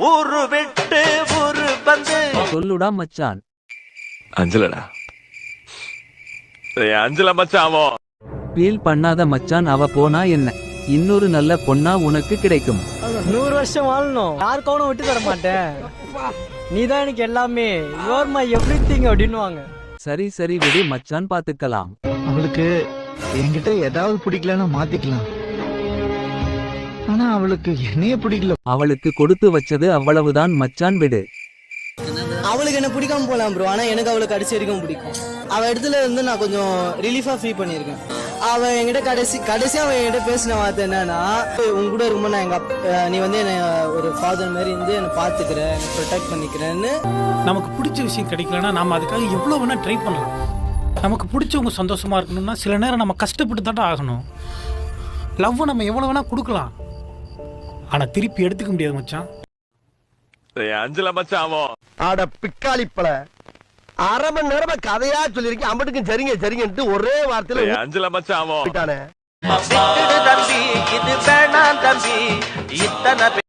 ஊரு விட்டு ஊரு வந்து சொல்லுடா மச்சான். அஞ்சலடா. அஞ்சல மச்சாவோ. ஃபீல் பண்ணாத மச்சான், அவ போனா என்ன, இன்னொரு நல்ல பொண்ணா உனக்கு கிடைக்கும். 100 வருஷம் வாழணும், யாருக்கும் விட்டு தர மாட்டேன். நீதான் எனக்கு எல்லாமே, யூ ஆர் மை எவ்ரிதிங் அப்படின்னுவாங்க. சரி சரி விடு மச்சான், பாத்துக்கலாம். அவளுக்கு என்கிட்ட ஏதாவது பிடிக்கலன்னா மாத்திக்கலாம். ஆனா அவளுக்கு என்னைய பிடிக்கல. அவளுக்கு கொடுத்து வச்சது அவ்வளவுதான் மச்சான், விடு. அவளுக்கு என்ன பிடிக்காம போலாம் ப்ரோ, ஆனா எனக்கு அவளுக்கு கடைசி வரைக்கும் பிடிக்கும். அவ இடத்துல இருந்து நான் கொஞ்சம் ரிலீஃபா ஃபீல் பண்ணியிருக்கேன். அவ என்கிட்ட கடைசியா அவ என்கிட்ட பேசின வார்த்தை என்னன்னா, உங்க கூட இருக்கும்போது நான் நீ வந்து என்ன ஒரு ஃபாதர் மாதிரி இருந்து என்ன பாத்துக்கிற, என்ன ப்ரொடெக்ட் பண்ணிக்கிறேன்னு. நமக்கு பிடிச்ச விஷயம் கிடைக்கலன்னா நாம அதுக்காக எவ்வளவு வேணா ட்ரை பண்ணலாம். நமக்கு பிடிச்சவங்க சந்தோஷமா இருக்கணும்னா சில நேரம் நம்ம கஷ்டப்பட்டு தான் ஆகணும். லவ் நம்ம எவ்வளவு வேணா கொடுக்கலாம், ஆனா திருப்பி எடுத்துக்க முடியாது மச்சான். அஞ்சல மச்சாவோ. ஆட பிக்காளிப்பல 1/2 மணி நேரமா கதையா சொல்லிருக்கேன். அம்பட்டுக்கும் சரிங்க சரிங்கன்ட்டு ஒரே வார்த்தையில அஞ்சல மச்சாவோ. தம்பி, இது வேணாம் தம்பி, இத்தனை